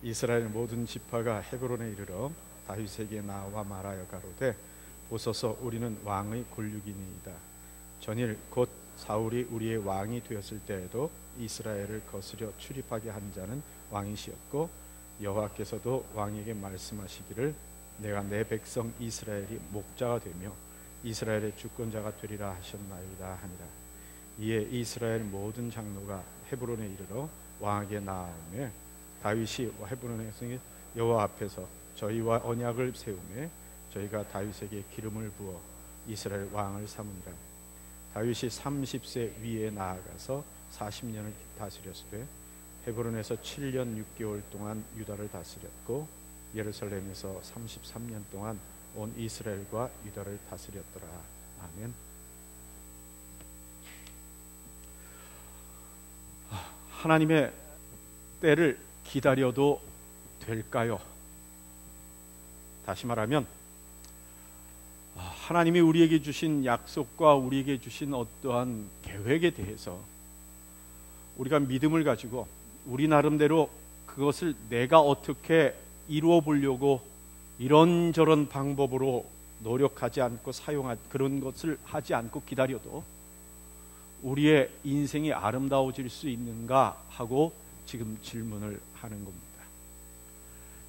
이스라엘 모든 지파가 헤브론에 이르러 다윗에게 나와 말하여 가로되 보소서 우리는 왕의 골육이니이다. 전일 곧 사울이 우리의 왕이 되었을 때에도 이스라엘을 거스려 출입하게 한 자는 왕이시었고 여호와께서도 왕에게 말씀하시기를 내가 내 백성 이스라엘이 목자가 되며 이스라엘의 주권자가 되리라 하셨나이다 하니라. 이에 이스라엘 모든 장로가 헤브론에 이르러 왕에게 나아오매 다윗이 헤브론에서 여호와 앞에서 저희와 언약을 세우매 저희가 다윗에게 기름을 부어 이스라엘 왕을 삼으니라. 다윗이 30세 위에 나아가서 40년을 다스렸으되 헤브론에서 7년 6개월 동안 유다를 다스렸고 예루살렘에서 33년 동안 온 이스라엘과 유다를 다스렸더라. 아멘. 하나님의 때를 기다려도 될까요? 다시 말하면 하나님이 우리에게 주신 약속과 우리에게 주신 어떠한 계획에 대해서 우리가 믿음을 가지고 우리 나름대로 그것을 내가 어떻게 이루어 보려고 이런저런 방법으로 노력하지 않고 사용한 그런 것을 하지 않고 기다려도 우리의 인생이 아름다워질 수 있는가 하고 지금 질문을 하는 겁니다.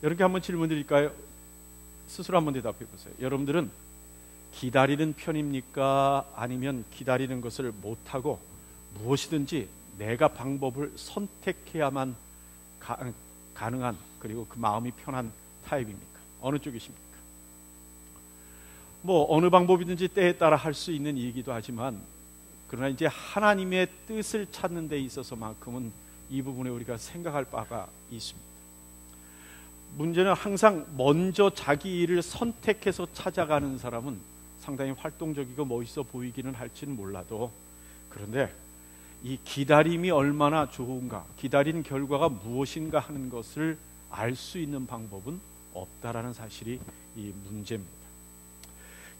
여러분께 한번 질문 드릴까요? 스스로 한번 대답해 보세요. 여러분들은 기다리는 편입니까? 아니면 기다리는 것을 못하고 무엇이든지 내가 방법을 선택해야만 가능한, 그리고 그 마음이 편한 타입입니까? 어느 쪽이십니까? 어느 방법이든지 때에 따라 할 수 있는 일이기도 하지만, 그러나 이제 하나님의 뜻을 찾는 데 있어서만큼은 이 부분에 우리가 생각할 바가 있습니다. 문제는 항상 먼저 자기 일을 선택해서 찾아가는 사람은 상당히 활동적이고 멋있어 보이기는 할지는 몰라도, 그런데 이 기다림이 얼마나 좋은가, 기다린 결과가 무엇인가 하는 것을 알 수 있는 방법은 없다라는 사실이 이 문제입니다.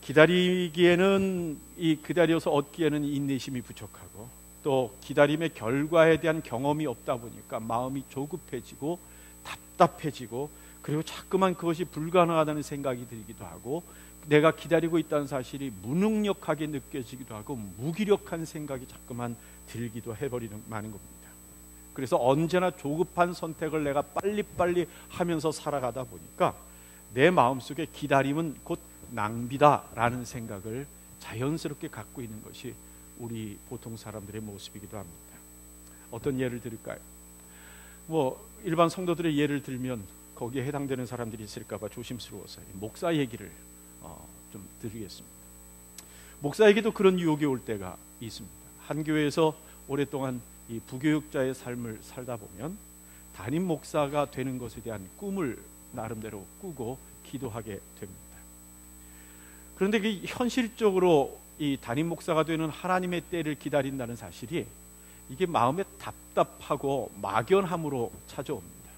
기다리기에는, 기다려서 얻기에는 인내심이 부족하고, 또 기다림의 결과에 대한 경험이 없다 보니까 마음이 조급해지고 답답해지고, 그리고 자꾸만 그것이 불가능하다는 생각이 들기도 하고, 내가 기다리고 있다는 사실이 무능력하게 느껴지기도 하고, 무기력한 생각이 자꾸만 들기도 해버리는 많은 겁니다. 그래서 언제나 조급한 선택을 내가 빨리빨리 하면서 살아가다 보니까 내 마음속에 기다림은 곧 낭비다라는 생각을 자연스럽게 갖고 있는 것이 우리 보통 사람들의 모습이기도 합니다. 어떤 예를 들을까요? 일반 성도들의 예를 들면 거기에 해당되는 사람들이 있을까 봐 조심스러워서 목사 얘기를 좀 드리겠습니다. 목사에게도 그런 유혹이 올 때가 있습니다. 한 교회에서 오랫동안 이 부교육자의 삶을 살다 보면 담임 목사가 되는 것에 대한 꿈을 나름대로 꾸고 기도하게 됩니다. 그런데 그 현실적으로 이 담임 목사가 되는 하나님의 때를 기다린다는 사실이 이게 마음에 답답하고 막연함으로 찾아옵니다.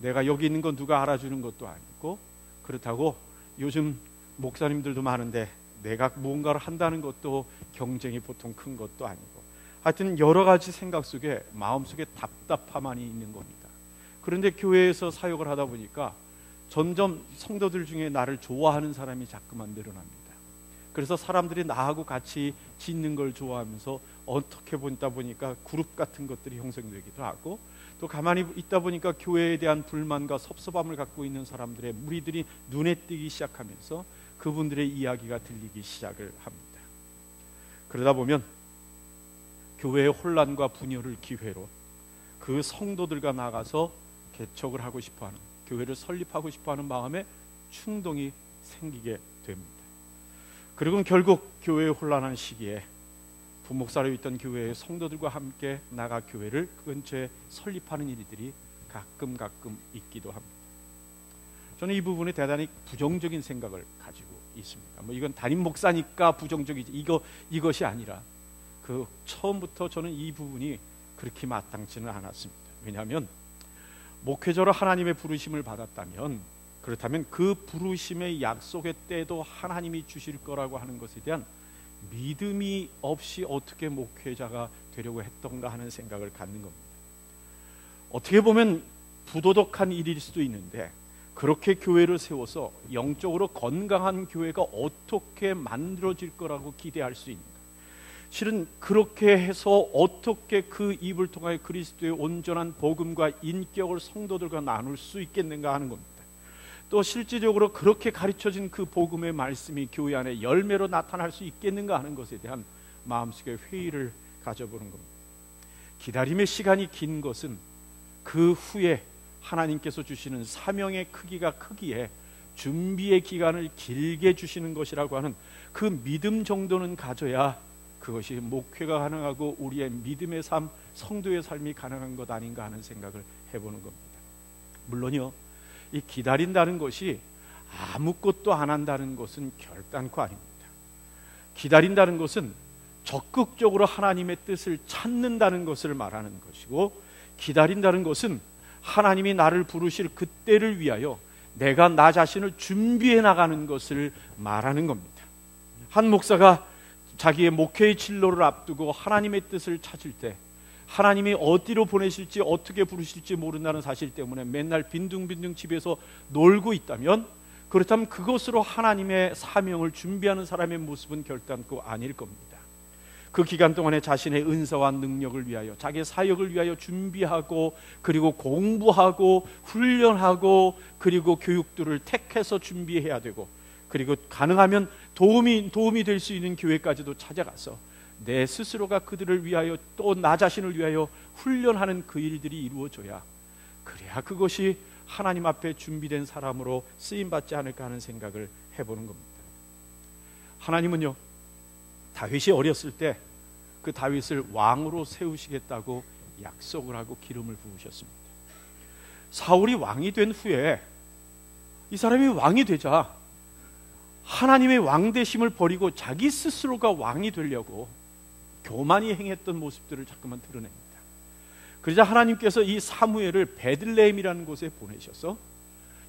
내가 여기 있는 건 누가 알아주는 것도 아니고, 그렇다고 요즘 목사님들도 많은데 내가 무언가를 한다는 것도 경쟁이 보통 큰 것도 아니고, 하여튼 여러 가지 생각 속에 마음속에 답답함만이 있는 겁니다. 그런데 교회에서 사역을 하다 보니까 점점 성도들 중에 나를 좋아하는 사람이 자꾸만 늘어납니다. 그래서 사람들이 나하고 같이 짓는 걸 좋아하면서 어떻게 보다 보니까 그룹 같은 것들이 형성되기도 하고, 또 가만히 있다 보니까 교회에 대한 불만과 섭섭함을 갖고 있는 사람들의 무리들이 눈에 띄기 시작하면서 그분들의 이야기가 들리기 시작을 합니다. 그러다 보면 교회의 혼란과 분열을 기회로 그 성도들과 나가서 개척을 하고 싶어하는, 교회를 설립하고 싶어하는 마음에 충동이 생기게 됩니다. 그리고 결국 교회의 혼란한 시기에 부목사로 있던 교회의 성도들과 함께 나가 교회를 근처에 설립하는 일들이 가끔 있기도 합니다. 저는 이 부분에 대단히 부정적인 생각을 가지고 있습니다. 이건 담임 목사니까 부정적이지, 이것이 아니라 그 처음부터 저는 이 부분이 그렇게 마땅치는 않았습니다. 왜냐하면 목회자로 하나님의 부르심을 받았다면, 그렇다면 그 부르심의 약속의 때도 하나님이 주실 거라고 하는 것에 대한 믿음이 없이 어떻게 목회자가 되려고 했던가 하는 생각을 갖는 겁니다. 어떻게 보면 부도덕한 일일 수도 있는데, 그렇게 교회를 세워서 영적으로 건강한 교회가 어떻게 만들어질 거라고 기대할 수 있는가? 실은 그렇게 해서 어떻게 그 입을 통하여 그리스도의 온전한 복음과 인격을 성도들과 나눌 수 있겠는가 하는 겁니다. 또 실질적으로 그렇게 가르쳐진 그 복음의 말씀이 교회 안에 열매로 나타날 수 있겠는가 하는 것에 대한 마음속의 회의를 가져보는 겁니다. 기다림의 시간이 긴 것은 그 후에 하나님께서 주시는 사명의 크기가 크기에 준비의 기간을 길게 주시는 것이라고 하는 그 믿음 정도는 가져야 그것이 목회가 가능하고 우리의 믿음의 삶, 성도의 삶이 가능한 것 아닌가 하는 생각을 해보는 겁니다. 물론요, 이 기다린다는 것이 아무것도 안 한다는 것은 결단코 아닙니다. 기다린다는 것은 적극적으로 하나님의 뜻을 찾는다는 것을 말하는 것이고, 기다린다는 것은 하나님이 나를 부르실 그때를 위하여 내가 나 자신을 준비해 나가는 것을 말하는 겁니다. 한 목사가 자기의 목회의 진로를 앞두고 하나님의 뜻을 찾을 때 하나님이 어디로 보내실지 어떻게 부르실지 모른다는 사실 때문에 맨날 빈둥빈둥 집에서 놀고 있다면, 그렇다면 그것으로 하나님의 사명을 준비하는 사람의 모습은 결단코 아닐 겁니다. 그 기간 동안에 자신의 은사와 능력을 위하여, 자기의 사역을 위하여 준비하고, 그리고 공부하고 훈련하고, 그리고 교육들을 택해서 준비해야 되고, 그리고 가능하면 도움이 될 수 있는 교회까지도 찾아가서 내 스스로가 그들을 위하여 또 나 자신을 위하여 훈련하는 그 일들이 이루어져야, 그래야 그것이 하나님 앞에 준비된 사람으로 쓰임받지 않을까 하는 생각을 해보는 겁니다. 하나님은요, 다윗이 어렸을 때 그 다윗을 왕으로 세우시겠다고 약속을 하고 기름을 부으셨습니다. 사울이 왕이 된 후에 이 사람이 왕이 되자 하나님의 왕되심을 버리고 자기 스스로가 왕이 되려고 교만히 행했던 모습들을 자꾸만 드러냅니다. 그러자 하나님께서 이 사무엘을 베들레헴이라는 곳에 보내셔서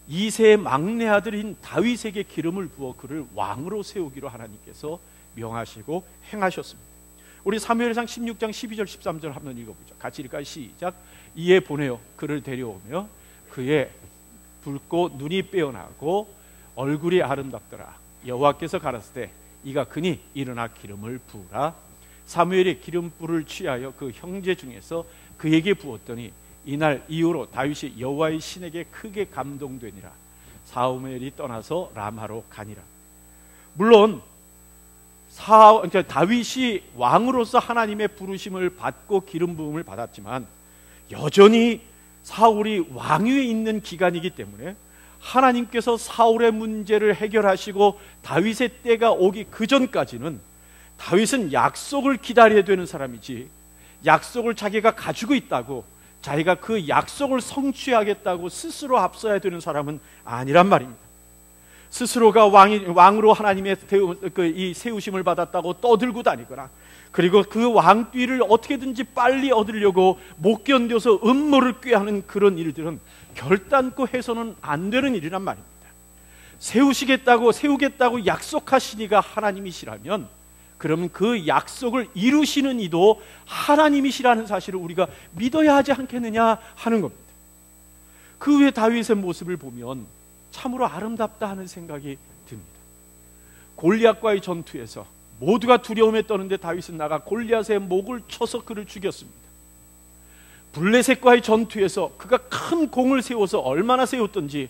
이세의 막내 아들인 다윗에게 기름을 부어 그를 왕으로 세우기로 하나님께서 명하시고 행하셨습니다. 우리 사무엘상 16장 12절 13절 한번 읽어보죠. 같이 읽을까요? 시작. 이에 보내어 그를 데려오며 그의 붉고 눈이 빼어나고 얼굴이 아름답더라. 여호와께서 가라사대 이가 크니 일어나 기름을 부으라. 사무엘이 기름불을 취하여 그 형제 중에서 그에게 부었더니 이날 이후로 다윗이 여호와의 신에게 크게 감동되니라. 사무엘이 떠나서 라마로 가니라. 물론 다윗이 왕으로서 하나님의 부르심을 받고 기름 부음을 받았지만 여전히 사울이 왕위에 있는 기간이기 때문에 하나님께서 사울의 문제를 해결하시고 다윗의 때가 오기 그 전까지는 다윗은 약속을 기다려야 되는 사람이지, 약속을 자기가 가지고 있다고 자기가 그 약속을 성취하겠다고 스스로 앞서야 되는 사람은 아니란 말입니다. 스스로가 왕으로 하나님의 이 세우심을 받았다고 떠들고 다니거나, 그리고 그 왕뒤를 어떻게든지 빨리 얻으려고 못 견뎌서 음모를 꾀하는 그런 일들은 결단코 해서는 안 되는 일이란 말입니다. 세우겠다고 약속하시니가 하나님이시라면, 그러면 그 약속을 이루시는 이도 하나님이시라는 사실을 우리가 믿어야 하지 않겠느냐 하는 겁니다. 그 후에 다윗의 모습을 보면 참으로 아름답다 하는 생각이 듭니다. 골리앗과의 전투에서 모두가 두려움에 떠는데 다윗은 나가 골리앗의 목을 쳐서 그를 죽였습니다. 블레셋과의 전투에서 그가 큰 공을 세워서 얼마나 세웠던지,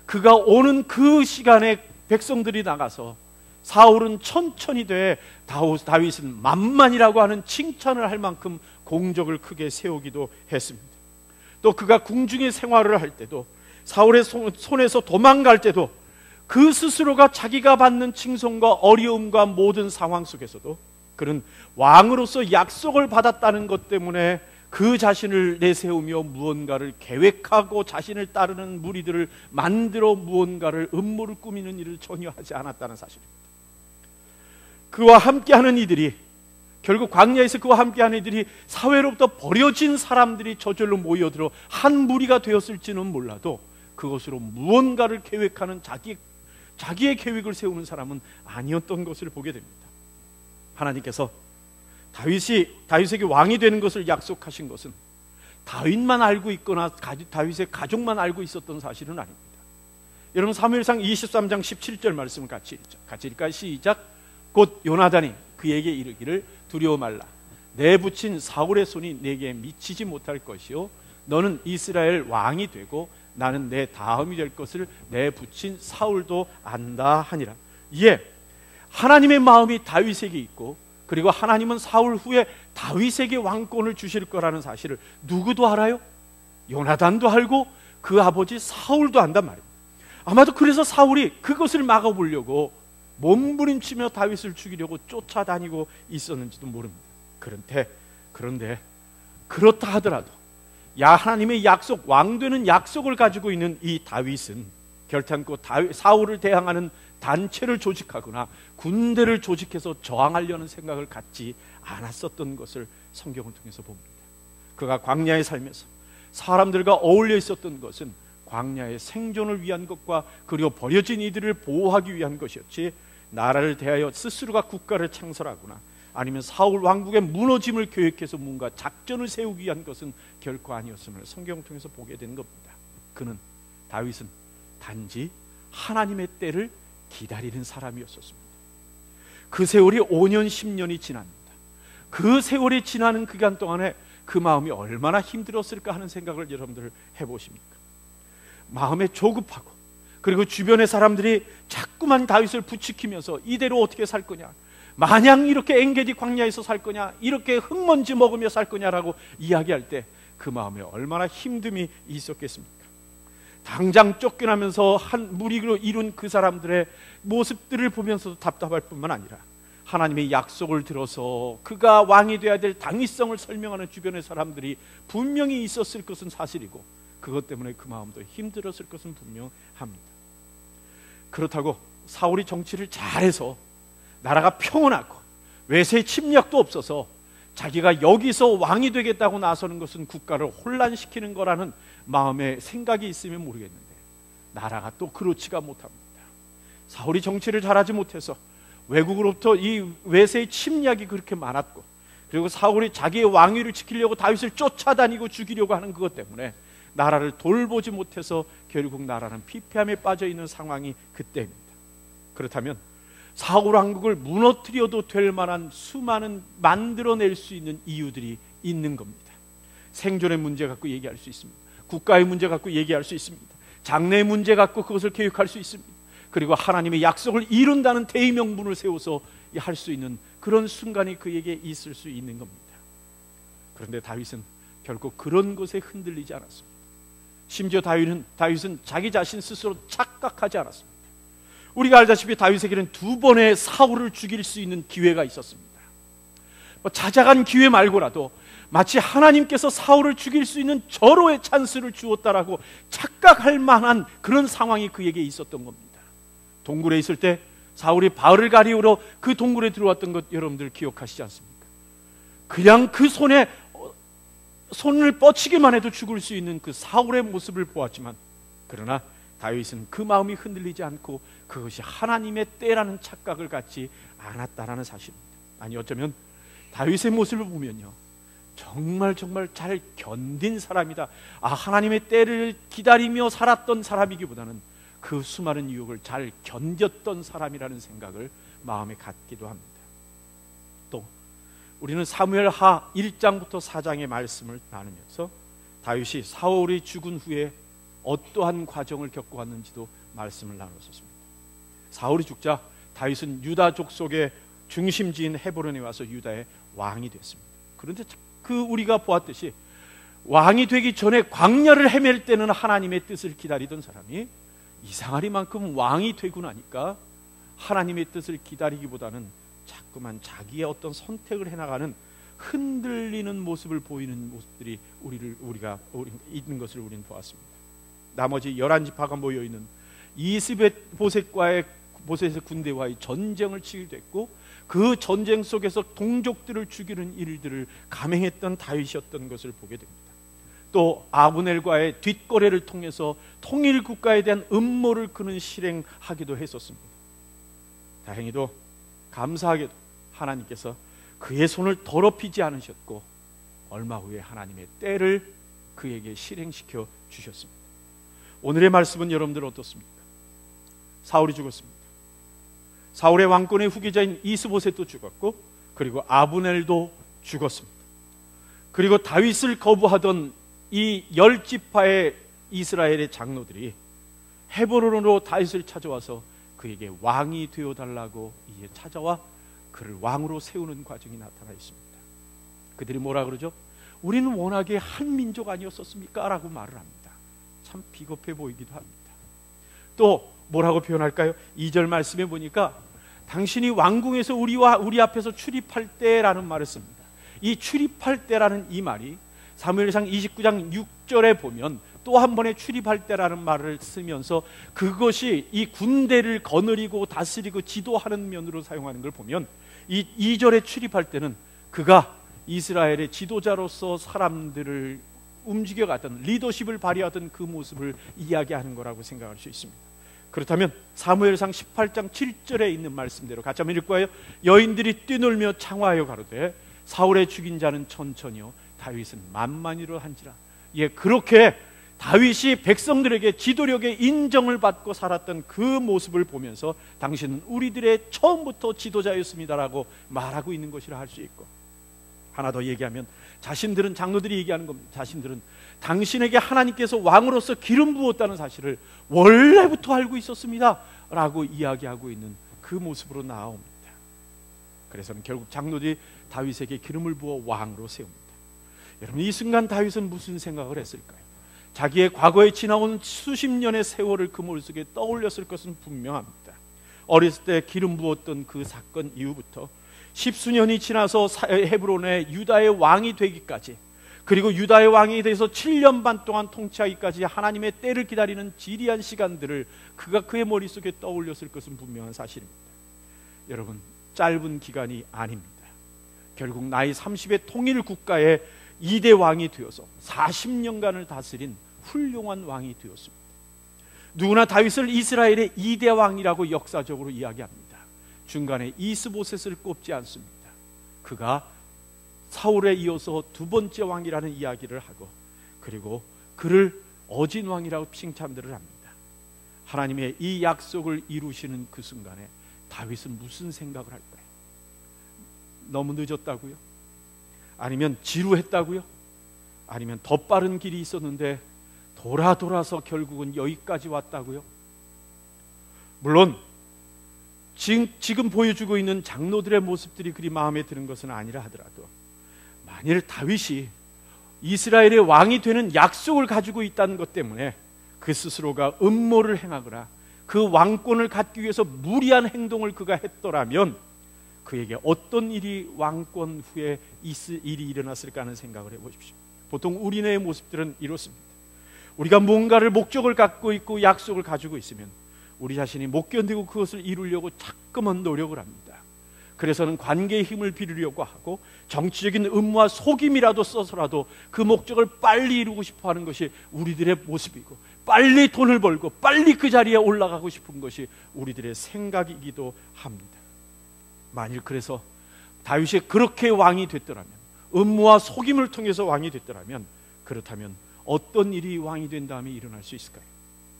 그가 오는 그 시간에 백성들이 나가서 사울은 천천히 돼 다윗은 만만이라고 하는 칭찬을 할 만큼 공적을 크게 세우기도 했습니다. 또 그가 궁중의 생활을 할 때도, 사울의 손에서 도망갈 때도, 그 스스로가 자기가 받는 칭송과 어려움과 모든 상황 속에서도 그는 왕으로서 약속을 받았다는 것 때문에 그 자신을 내세우며 무언가를 계획하고 자신을 따르는 무리들을 만들어 무언가를 음모를 꾸미는 일을 전혀 하지 않았다는 사실입니다. 그와 함께하는 이들이, 결국 광야에서 그와 함께하는 이들이 사회로부터 버려진 사람들이 저절로 모여들어 한 무리가 되었을지는 몰라도 그것으로 무언가를 계획하는 자기의 계획을 세우는 사람은 아니었던 것을 보게 됩니다. 하나님께서 다윗에게 왕이 되는 것을 약속하신 것은 다윗만 알고 있거나 다윗의 가족만 알고 있었던 사실은 아닙니다. 여러분 사무엘상 23장 17절 말씀을 같이 읽을까요? 시작. 곧 요나단이 그에게 이르기를 두려워 말라. 내 붙인 사울의 손이 내게 미치지 못할 것이요 너는 이스라엘 왕이 되고 나는 내 다음이 될 것을 내 붙인 사울도 안다 하니라. 예, 하나님의 마음이 다윗에게 있고 그리고 하나님은 사울 후에 다윗에게 왕권을 주실 거라는 사실을 누구도 알아요? 요나단도 알고 그 아버지 사울도 안단 말입니다. 아마도 그래서 사울이 그것을 막아보려고 몸부림치며 다윗을 죽이려고 쫓아다니고 있었는지도 모릅니다. 그런데 그렇다 하더라도 하나님의 약속, 왕되는 약속을 가지고 있는 이 다윗은 결단코 사울을 대항하는 단체를 조직하거나 군대를 조직해서 저항하려는 생각을 갖지 않았었던 것을 성경을 통해서 봅니다. 그가 광야에 살면서 사람들과 어울려 있었던 것은 광야의 생존을 위한 것과 그리고 버려진 이들을 보호하기 위한 것이었지, 나라를 대하여 스스로가 국가를 창설하거나 아니면 사울 왕국의 무너짐을 계획해서 뭔가 작전을 세우기 위한 것은 결코 아니었음을 성경을 통해서 보게 되는 겁니다. 다윗은 단지 하나님의 때를 기다리는 사람이었었습니다. 그 세월이 5년 10년이 지납니다. 그 세월이 지나는 기간 동안에 그 마음이 얼마나 힘들었을까 하는 생각을 여러분들 해보십니까? 마음에 조급하고 그리고 주변의 사람들이 자꾸만 다윗을 부추기면서 이대로 어떻게 살 거냐, 마냥 이렇게 엔게디 광야에서 살 거냐, 이렇게 흙먼지 먹으며 살 거냐라고 이야기할 때 그 마음에 얼마나 힘듦이 있었겠습니까? 당장 쫓겨나면서 한 무리로 이룬 그 사람들의 모습들을 보면서도 답답할 뿐만 아니라 하나님의 약속을 들어서 그가 왕이 되어야 될 당위성을 설명하는 주변의 사람들이 분명히 있었을 것은 사실이고 그것 때문에 그 마음도 힘들었을 것은 분명합니다. 그렇다고 사울이 정치를 잘해서 나라가 평온하고 외세의 침략도 없어서 자기가 여기서 왕이 되겠다고 나서는 것은 국가를 혼란시키는 거라는 마음의 생각이 있으면 모르겠는데 나라가 또 그렇지가 못합니다. 사울이 정치를 잘하지 못해서 외국으로부터 이 외세의 침략이 그렇게 많았고 그리고 사울이 자기의 왕위를 지키려고 다윗을 쫓아다니고 죽이려고 하는 그것 때문에 나라를 돌보지 못해서 결국 나라는 피폐함에 빠져 있는 상황이 그때입니다. 그렇다면 사울 왕국을 무너뜨려도 될 만한 수많은 만들어낼 수 있는 이유들이 있는 겁니다. 생존의 문제 갖고 얘기할 수 있습니다. 국가의 문제 갖고 얘기할 수 있습니다. 장래의 문제 갖고 그것을 계획할 수 있습니다. 그리고 하나님의 약속을 이룬다는 대의명분을 세워서 할 수 있는 그런 순간이 그에게 있을 수 있는 겁니다. 그런데 다윗은 결코 그런 것에 흔들리지 않았습니다. 심지어 다윗은 자기 자신 스스로 착각하지 않았습니다. 우리가 알다시피 다윗에게는 2번의 사울을 죽일 수 있는 기회가 있었습니다. 찾아간 기회 말고라도 마치 하나님께서 사울을 죽일 수 있는 절호의 찬스를 주었다라고 착각할 만한 그런 상황이 그에게 있었던 겁니다. 동굴에 있을 때 사울이 바알을 가리우러 그 동굴에 들어왔던 것 여러분들 기억하시지 않습니까? 그냥 그 손을 뻗치기만 해도 죽을 수 있는 그 사울의 모습을 보았지만 그러나 다윗은 그 마음이 흔들리지 않고 그것이 하나님의 때라는 착각을 갖지 않았다라는 사실입니다. 아니 어쩌면 다윗의 모습을 보면요 정말 잘 견딘 사람이다, 하나님의 때를 기다리며 살았던 사람이기보다는 그 수많은 유혹을 잘 견뎠던 사람이라는 생각을 마음에 갖기도 합니다. 또 우리는 사무엘하 1장부터 4장의 말씀을 나누면서 다윗이 사울이 죽은 후에 어떠한 과정을 겪어왔는지도 말씀을 나눴었습니다. 사울이 죽자 다윗은 유다 족속의 중심지인 헤브론에 와서 유다의 왕이 됐습니다. 그런데 우리가 보았듯이 왕이 되기 전에 광야를 헤맬 때는 하나님의 뜻을 기다리던 사람이 이상하리만큼 왕이 되고 나니까 하나님의 뜻을 기다리기보다는 자꾸만 자기의 어떤 선택을 해나가는 흔들리는 모습을 보이는 모습들이 우리가 있는 것을 우리는 보았습니다. 나머지 11지파가 모여있는 이스벳보셋의 군대와의 전쟁을 치게 됐고 그 전쟁 속에서 동족들을 죽이는 일들을 감행했던 다윗이었던 것을 보게 됩니다. 또 아브넬과의 뒷거래를 통해서 통일 국가에 대한 음모를 그는 실행하기도 했었습니다. 다행히도 감사하게도 하나님께서 그의 손을 더럽히지 않으셨고 얼마 후에 하나님의 때를 그에게 실행시켜 주셨습니다. 오늘의 말씀은 여러분들 어떻습니까? 사울이 죽었습니다. 사울의 왕권의 후계자인 이스보셋도 죽었고, 그리고 아브넬도 죽었습니다. 그리고 다윗을 거부하던 이 10지파의 이스라엘의 장로들이 헤브론으로 다윗을 찾아와서 그에게 왕이 되어달라고 이에 찾아와 그를 왕으로 세우는 과정이 나타나 있습니다. 그들이 뭐라 그러죠? 우리는 워낙에 한 민족 아니었었습니까? 라고 말을 합니다. 참 비겁해 보이기도 합니다. 또 뭐라고 표현할까요? 2절 말씀에 보니까 당신이 왕궁에서 우리 앞에서 출입할 때라는 말을 씁니다. 이 출입할 때라는 이 말이 사무엘상 29장 6절에 보면 또 한 번의 출입할 때라는 말을 쓰면서 그것이 이 군대를 거느리고 다스리고 지도하는 면으로 사용하는 걸 보면 이 2절에 출입할 때는 그가 이스라엘의 지도자로서 사람들을 움직여갔던, 리더십을 발휘하던 그 모습을 이야기하는 거라고 생각할 수 있습니다. 그렇다면 사무엘상 18장 7절에 있는 말씀대로 같이 한번 읽을 거예요. 여인들이 뛰놀며 창화하여 가로되 사울의 죽인 자는 천천히요 다윗은 만만히로 한지라. 예, 그렇게 다윗이 백성들에게 지도력의 인정을 받고 살았던 그 모습을 보면서 당신은 우리들의 처음부터 지도자였습니다라고 말하고 있는 것이라 할 수 있고, 하나 더 얘기하면 자신들은, 장로들이 얘기하는 겁니다. 자신들은 당신에게 하나님께서 왕으로서 기름 부었다는 사실을 원래부터 알고 있었습니다 라고 이야기하고 있는 그 모습으로 나옵니다. 그래서는 결국 장로들이 다윗에게 기름을 부어 왕으로 세웁니다. 여러분, 이 순간 다윗은 무슨 생각을 했을까요? 자기의 과거에 지나온 수십 년의 세월을 그 머릿속에 떠올렸을 것은 분명합니다. 어렸을 때 기름 부었던 그 사건 이후부터 십수년이 지나서 헤브론의 유다의 왕이 되기까지, 그리고 유다의 왕이 돼서 7년 반 동안 통치하기까지 하나님의 때를 기다리는 지리한 시간들을 그가 그의 머릿속에 떠올렸을 것은 분명한 사실입니다. 여러분, 짧은 기간이 아닙니다. 결국 나이 30의 통일 국가의 2대 왕이 되어서 40년간을 다스린 훌륭한 왕이 되었습니다. 누구나 다윗을 이스라엘의 2대 왕이라고 역사적으로 이야기합니다. 중간에 이스보셋을 꼽지 않습니다. 그가 사울에 이어서 두 번째 왕이라는 이야기를 하고, 그리고 그를 어진 왕이라고 칭찬들을 합니다. 하나님의 이 약속을 이루시는 그 순간에 다윗은 무슨 생각을 할까요? 너무 늦었다고요? 아니면 지루했다고요? 아니면 더 빠른 길이 있었는데 돌아서 결국은 여기까지 왔다고요? 물론 지금 보여주고 있는 장로들의 모습들이 그리 마음에 드는 것은 아니라 하더라도, 만일 다윗이 이스라엘의 왕이 되는 약속을 가지고 있다는 것 때문에 그 스스로가 음모를 행하거나 그 왕권을 갖기 위해서 무리한 행동을 그가 했더라면 그에게 어떤 일이 왕권 후에 일이 일어났을까 하는 생각을 해보십시오. 보통 우리네의 모습들은 이렇습니다. 우리가 뭔가를 목적을 갖고 있고 약속을 가지고 있으면 우리 자신이 못 견디고 그것을 이루려고 자꾸만 노력을 합니다. 그래서는 관계의 힘을 빌리려고 하고 정치적인 음모와 속임이라도 써서라도 그 목적을 빨리 이루고 싶어 하는 것이 우리들의 모습이고, 빨리 돈을 벌고 빨리 그 자리에 올라가고 싶은 것이 우리들의 생각이기도 합니다. 만일 그래서 다윗이 그렇게 왕이 됐더라면, 음모와 속임을 통해서 왕이 됐더라면, 그렇다면 어떤 일이 왕이 된 다음에 일어날 수 있을까요?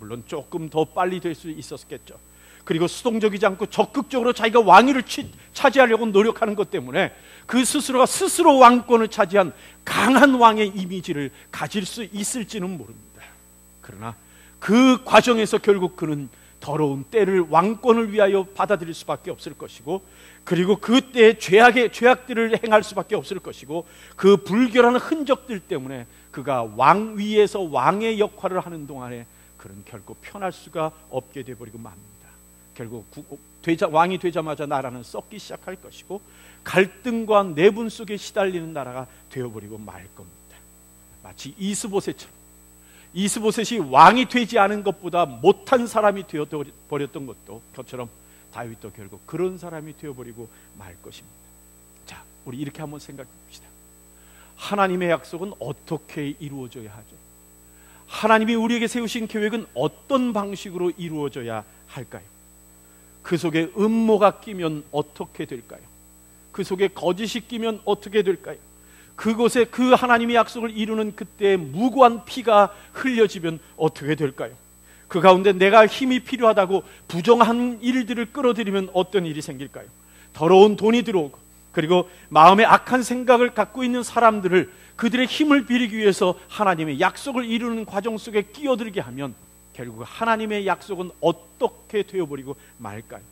물론 조금 더 빨리 될 수 있었겠죠. 그리고 수동적이지 않고 적극적으로 자기가 왕위를 차지하려고 노력하는 것 때문에 그 스스로가 스스로 왕권을 차지한 강한 왕의 이미지를 가질 수 있을지는 모릅니다. 그러나 그 과정에서 결국 그는 더러운 때를 왕권을 위하여 받아들일 수밖에 없을 것이고, 그리고 그때의 죄악들을 행할 수밖에 없을 것이고, 그 불결한 흔적들 때문에 그가 왕 위에서 왕의 역할을 하는 동안에 그는 결코 편할 수가 없게 되어버리고 맙니다. 결국 왕이 되자마자 나라는 썩기 시작할 것이고, 갈등과 내분 속에 시달리는 나라가 되어버리고 말 겁니다. 마치 이스보셋처럼, 이스보셋이 왕이 되지 않은 것보다 못한 사람이 되어버렸던 것처럼 다윗도 결국 그런 사람이 되어버리고 말 것입니다. 자, 우리 이렇게 한번 생각해 봅시다. 하나님의 약속은 어떻게 이루어져야 하죠? 하나님이 우리에게 세우신 계획은 어떤 방식으로 이루어져야 할까요? 그 속에 음모가 끼면 어떻게 될까요? 그 속에 거짓이 끼면 어떻게 될까요? 그곳에 그 하나님의 약속을 이루는 그때의 무고한 피가 흘려지면 어떻게 될까요? 그 가운데 내가 힘이 필요하다고 부정한 일들을 끌어들이면 어떤 일이 생길까요? 더러운 돈이 들어오고, 그리고 마음에 악한 생각을 갖고 있는 사람들을 그들의 힘을 빌리기 위해서 하나님의 약속을 이루는 과정 속에 끼어들게 하면 결국 하나님의 약속은 어떻게 되어버리고 말까요?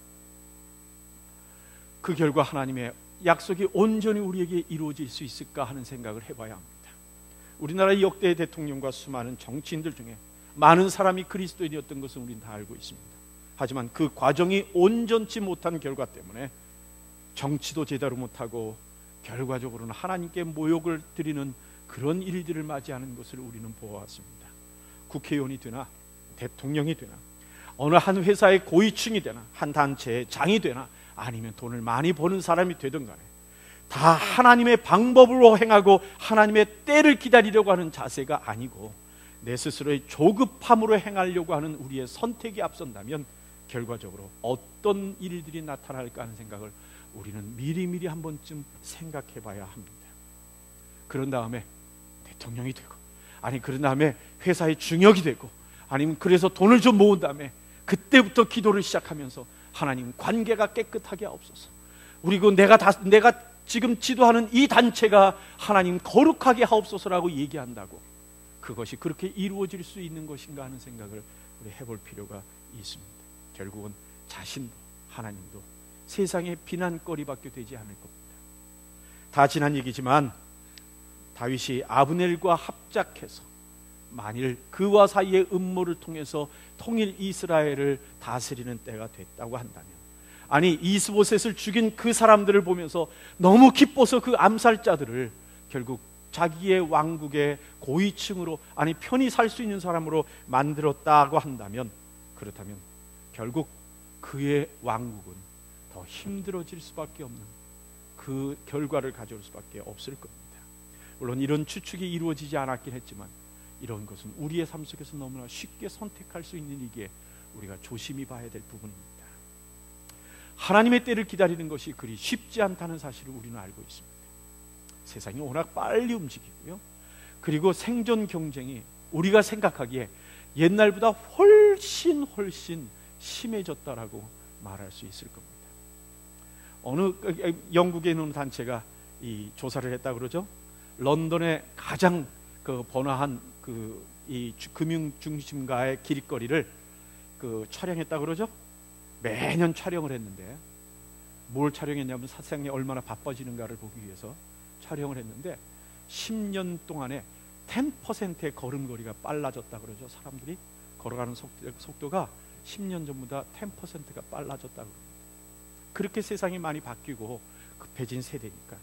그 결과 하나님의 약속이 온전히 우리에게 이루어질 수 있을까 하는 생각을 해봐야 합니다. 우리나라의 역대 대통령과 수많은 정치인들 중에 많은 사람이 그리스도인이었던 것은 우리는 다 알고 있습니다. 하지만 그 과정이 온전치 못한 결과 때문에 정치도 제대로 못하고 결과적으로는 하나님께 모욕을 드리는 그런 일들을 맞이하는 것을 우리는 보아왔습니다. 국회의원이 되나 대통령이 되나 어느 한 회사의 고위층이 되나 한 단체의 장이 되나 아니면 돈을 많이 버는 사람이 되든 간에 다 하나님의 방법으로 행하고 하나님의 때를 기다리려고 하는 자세가 아니고 내 스스로의 조급함으로 행하려고 하는 우리의 선택이 앞선다면 결과적으로 어떤 일들이 나타날까 하는 생각을 우리는 미리미리 한 번쯤 생각해 봐야 합니다. 그런 다음에 대통령이 되고, 아니 그런 다음에 회사의 중역이 되고, 아니면 그래서 돈을 좀 모은 다음에 그때부터 기도를 시작하면서 하나님 관계가 깨끗하게 하옵소서, 그리고 내가 지금 지도하는 이 단체가 하나님 거룩하게 하옵소서라고 얘기한다고 그것이 그렇게 이루어질 수 있는 것인가 하는 생각을 우리 해볼 필요가 있습니다. 결국은 자신도 하나님도 세상의 비난거리밖에 되지 않을 겁니다. 다 지난 얘기지만 다윗이 아브넬과 합작해서 만일 그와 사이의 음모를 통해서 통일 이스라엘을 다스리는 때가 됐다고 한다면, 아니 이스보셋을 죽인 그 사람들을 보면서 너무 기뻐서 그 암살자들을 결국 자기의 왕국의 고위층으로, 아니 편히 살 수 있는 사람으로 만들었다고 한다면, 그렇다면 결국 그의 왕국은 더 힘들어질 수밖에 없는 그 결과를 가져올 수밖에 없을 겁니다. 물론 이런 추측이 이루어지지 않았긴 했지만 이런 것은 우리의 삶 속에서 너무나 쉽게 선택할 수 있는 일이기에 우리가 조심히 봐야 될 부분입니다. 하나님의 때를 기다리는 것이 그리 쉽지 않다는 사실을 우리는 알고 있습니다. 세상이 워낙 빨리 움직이고요, 그리고 생존 경쟁이 우리가 생각하기에 옛날보다 훨씬 심해졌다라고 말할 수 있을 겁니다. 어느 영국에 있는 단체가 이 조사를 했다 그러죠. 런던의 가장 번화한 이 금융 중심가의 길거리를 촬영했다 그러죠. 매년 촬영을 했는데 뭘 촬영했냐면 사장이 얼마나 바빠지는가를 보기 위해서 촬영을 했는데 10년 동안에 10%의 걸음걸이가 빨라졌다 그러죠. 사람들이 걸어가는 속도가 10년 전보다 10%가 빨라졌다 그럽니다. 그렇게 세상이 많이 바뀌고 급해진 세대니까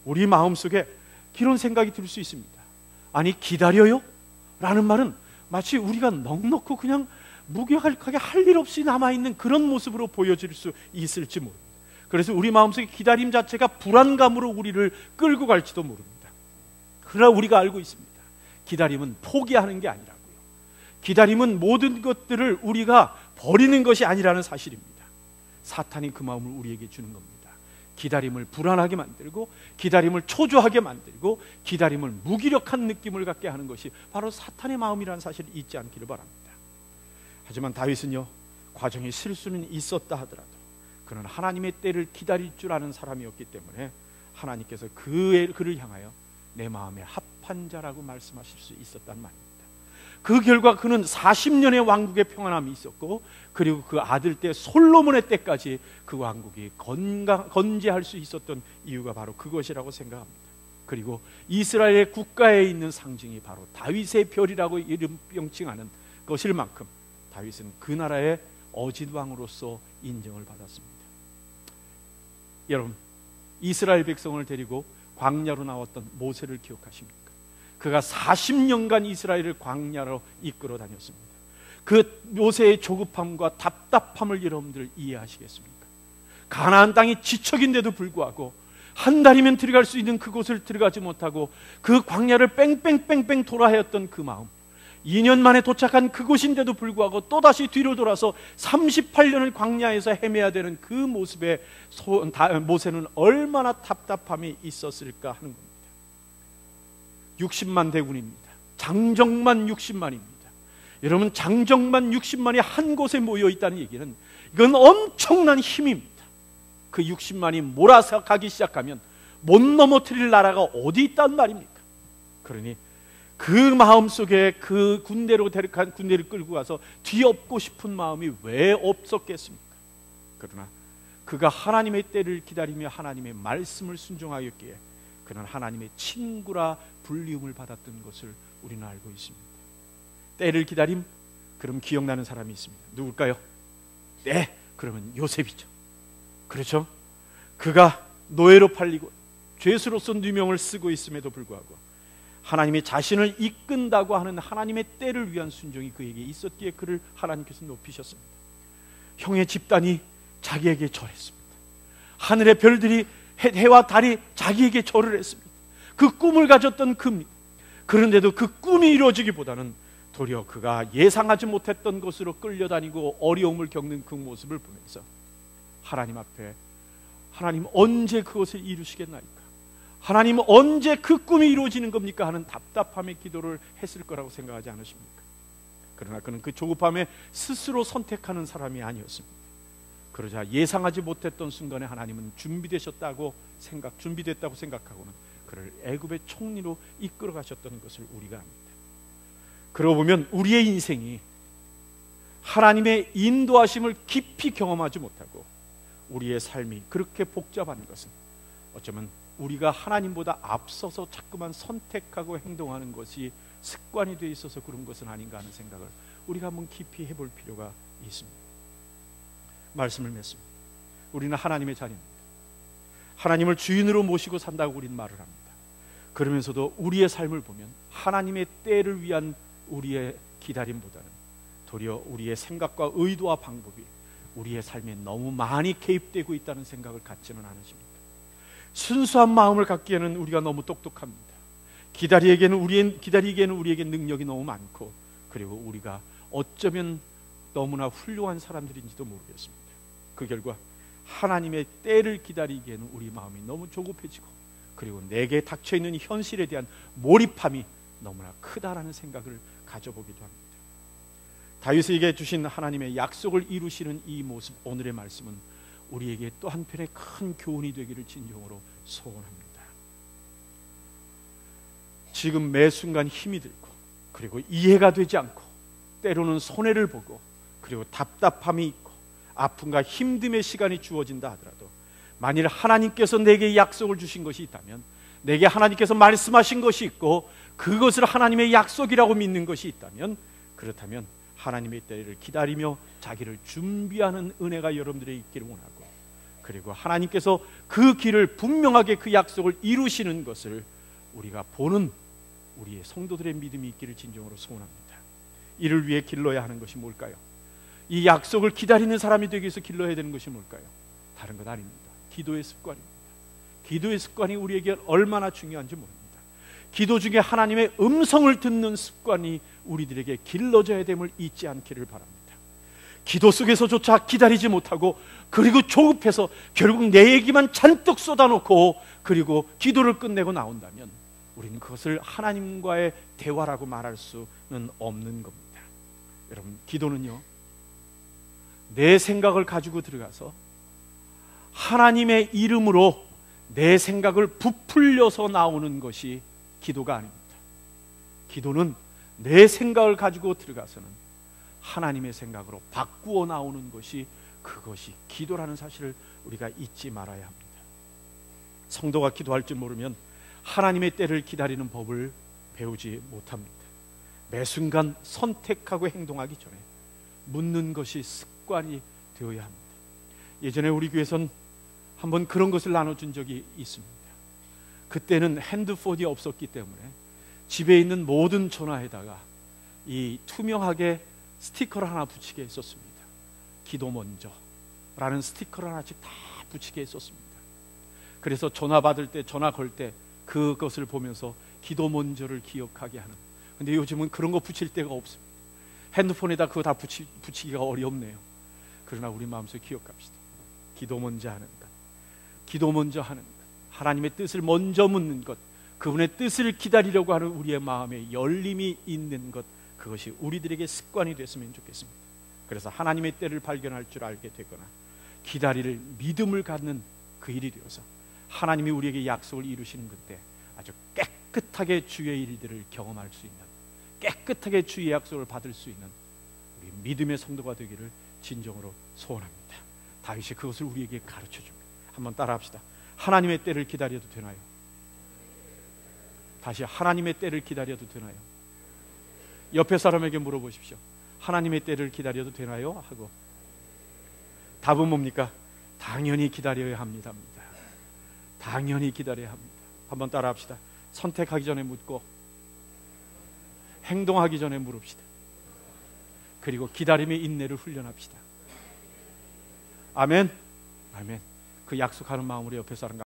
우리 마음속에 이런 생각이 들 수 있습니다. 아니 기다려요? 라는 말은 마치 우리가 넉넉고 그냥 무기력하게 할 일 없이 남아있는 그런 모습으로 보여질 수 있을지 모릅니다. 그래서 우리 마음속에 기다림 자체가 불안감으로 우리를 끌고 갈지도 모릅니다. 그러나 우리가 알고 있습니다. 기다림은 포기하는 게 아니라고요. 기다림은 모든 것들을 우리가 버리는 것이 아니라는 사실입니다. 사탄이 그 마음을 우리에게 주는 겁니다. 기다림을 불안하게 만들고, 기다림을 초조하게 만들고, 기다림을 무기력한 느낌을 갖게 하는 것이 바로 사탄의 마음이라는 사실을 잊지 않기를 바랍니다. 하지만 다윗은요, 과정에 실수는 있었다 하더라도 그는 하나님의 때를 기다릴 줄 아는 사람이었기 때문에 하나님께서 그를 향하여 내 마음에 합한 자라고 말씀하실 수 있었단 말입니다. 그 결과 그는 40년의 왕국의 평안함이 있었고, 그리고 그 아들 때 솔로몬의 때까지 그 왕국이 건재할 수 있었던 이유가 바로 그것이라고 생각합니다. 그리고 이스라엘의 국가에 있는 상징이 바로 다윗의 별이라고 이름 명칭하는 것일 만큼 다윗은 그 나라의 어짓왕으로서 인정을 받았습니다. 여러분, 이스라엘 백성을 데리고 광야로 나왔던 모세를 기억하십니까? 그가 40년간 이스라엘을 광야로 이끌어 다녔습니다. 그 모세의 조급함과 답답함을 여러분들 이해하시겠습니까? 가나안 땅이 지척인데도 불구하고 한 달이면 들어갈 수 있는 그곳을 들어가지 못하고 그 광야를 뺑뺑뺑뺑 돌아했던 그 마음, 2년 만에 도착한 그곳인데도 불구하고 또다시 뒤로 돌아서 38년을 광야에서 헤매야 되는 그 모습에 모세는 얼마나 답답함이 있었을까 하는 겁니다. 60만 대군입니다. 장정만 60만입니다. 여러분, 장정만 60만이 한 곳에 모여 있다는 얘기는 이건 엄청난 힘입니다. 그 60만이 몰아서 가기 시작하면 못 넘어뜨릴 나라가 어디 있단 말입니까? 그러니 그 마음속에 그 군대를 끌고 가서 뒤엎고 싶은 마음이 왜 없었겠습니까? 그러나 그가 하나님의 때를 기다리며 하나님의 말씀을 순종하였기에 그는 하나님의 친구라 불리움을 받았던 것을 우리는 알고 있습니다. 때를 기다림? 그럼 기억나는 사람이 있습니다. 누굴까요? 네, 그러면 요셉이죠. 그렇죠? 그가 노예로 팔리고 죄수로서 누명을 쓰고 있음에도 불구하고 하나님의 자신을 이끈다고 하는 하나님의 때를 위한 순종이 그에게 있었기에 그를 하나님께서 높이셨습니다. 형의 집단이 자기에게 절했습니다. 하늘의 별들이, 해와 달이 자기에게 절을 했습니다. 그 꿈을 가졌던 그입니다. 그런데도 그 꿈이 이루어지기보다는 도리어 그가 예상하지 못했던 곳으로 끌려다니고 어려움을 겪는 그 모습을 보면서 하나님 앞에, 하나님 언제 그것을 이루시겠나이까? 하나님 언제 그 꿈이 이루어지는 겁니까? 하는 답답함의 기도를 했을 거라고 생각하지 않으십니까? 그러나 그는 그 조급함에 스스로 선택하는 사람이 아니었습니다. 그러자 예상하지 못했던 순간에 하나님은 준비됐다고 생각하고는 그를 애굽의 총리로 이끌어 가셨던 것을 우리가 압니다. 그러고 보면 우리의 인생이 하나님의 인도하심을 깊이 경험하지 못하고 우리의 삶이 그렇게 복잡한 것은 어쩌면 우리가 하나님보다 앞서서 자꾸만 선택하고 행동하는 것이 습관이 되어 있어서 그런 것은 아닌가 하는 생각을 우리가 한번 깊이 해볼 필요가 있습니다. 말씀을 맺습니다. 우리는 하나님의 자녀입니다. 하나님을 주인으로 모시고 산다고 우리는 말을 합니다. 그러면서도 우리의 삶을 보면 하나님의 때를 위한 우리의 기다림보다는 도리어 우리의 생각과 의도와 방법이 우리의 삶에 너무 많이 개입되고 있다는 생각을 갖지는 않으십니까? 순수한 마음을 갖기에는 우리가 너무 똑똑합니다. 기다리기에는 우리에게 능력이 너무 많고, 그리고 우리가 어쩌면 너무나 훌륭한 사람들인지도 모르겠습니다. 그 결과 하나님의 때를 기다리기에는 우리 마음이 너무 조급해지고, 그리고 내게 닥쳐있는 현실에 대한 몰입함이 너무나 크다라는 생각을 가져보기도 합니다. 다윗에게 주신 하나님의 약속을 이루시는 이 모습, 오늘의 말씀은 우리에게 또 한편의 큰 교훈이 되기를 진정으로 소원합니다. 지금 매 순간 힘이 들고, 그리고 이해가 되지 않고, 때로는 손해를 보고, 그리고 답답함이 있고 아픔과 힘듦의 시간이 주어진다 하더라도, 만일 하나님께서 내게 약속을 주신 것이 있다면, 내게 하나님께서 말씀하신 것이 있고 그것을 하나님의 약속이라고 믿는 것이 있다면, 그렇다면 하나님의 때를 기다리며 자기를 준비하는 은혜가 여러분들에게 있기를 원하고, 그리고 하나님께서 그 길을 분명하게 그 약속을 이루시는 것을 우리가 보는 우리의 성도들의 믿음이 있기를 진정으로 소원합니다. 이를 위해 길러야 하는 것이 뭘까요? 이 약속을 기다리는 사람이 되기 위해서 길러야 되는 것이 뭘까요? 다른 것 아닙니다. 기도의 습관입니다. 기도의 습관이 우리에게 얼마나 중요한지 모릅니다. 기도 중에 하나님의 음성을 듣는 습관이 우리들에게 길러져야 됨을 잊지 않기를 바랍니다. 기도 속에서조차 기다리지 못하고, 그리고 조급해서 결국 내 얘기만 잔뜩 쏟아놓고 그리고 기도를 끝내고 나온다면 우리는 그것을 하나님과의 대화라고 말할 수는 없는 겁니다. 여러분, 기도는요, 내 생각을 가지고 들어가서 하나님의 이름으로 내 생각을 부풀려서 나오는 것이 기도가 아닙니다. 기도는 내 생각을 가지고 들어가서는 하나님의 생각으로 바꾸어 나오는 것이, 그것이 기도라는 사실을 우리가 잊지 말아야 합니다. 성도가 기도할 줄 모르면 하나님의 때를 기다리는 법을 배우지 못합니다. 매 순간 선택하고 행동하기 전에 묻는 것이 습관이 되어야 합니다. 예전에 우리 교회에선 한번 그런 것을 나눠준 적이 있습니다. 그때는 핸드폰이 없었기 때문에 집에 있는 모든 전화에다가 이 투명하게 스티커를 하나 붙이게 했었습니다. 기도 먼저 라는 스티커를 하나씩 다 붙이게 했었습니다. 그래서 전화 받을 때, 전화 걸 때 그것을 보면서 기도 먼저를 기억하게 하는. 근데 요즘은 그런 거 붙일 데가 없습니다. 핸드폰에다 그거 다 붙이기가 어렵네요. 그러나 우리 마음속에 기억합시다. 기도 먼저 하는 것, 기도 먼저 하는 것, 하나님의 뜻을 먼저 묻는 것, 그분의 뜻을 기다리려고 하는 우리의 마음에 열림이 있는 것, 그것이 우리들에게 습관이 됐으면 좋겠습니다. 그래서 하나님의 때를 발견할 줄 알게 되거나 기다릴 믿음을 갖는 그 일이 되어서 하나님이 우리에게 약속을 이루시는 그때 아주 깨끗하게 주의 일들을 경험할 수 있는, 깨끗하게 주의 약속을 받을 수 있는 우리 믿음의 성도가 되기를 진정으로 소원합니다. 다윗이 그것을 우리에게 가르쳐 줍니다. 한번 따라합시다. 하나님의 때를 기다려도 되나요? 다시 하나님의 때를 기다려도 되나요? 옆에 사람에게 물어보십시오. 하나님의 때를 기다려도 되나요? 하고 답은 뭡니까? 당연히 기다려야 합니다. 당연히 기다려야 합니다. 한번 따라합시다. 선택하기 전에 묻고 행동하기 전에 물읍시다. 그리고 기다림의 인내를 훈련합시다. 아멘. 아멘. 그 약속하는 마음으로 옆에 사람과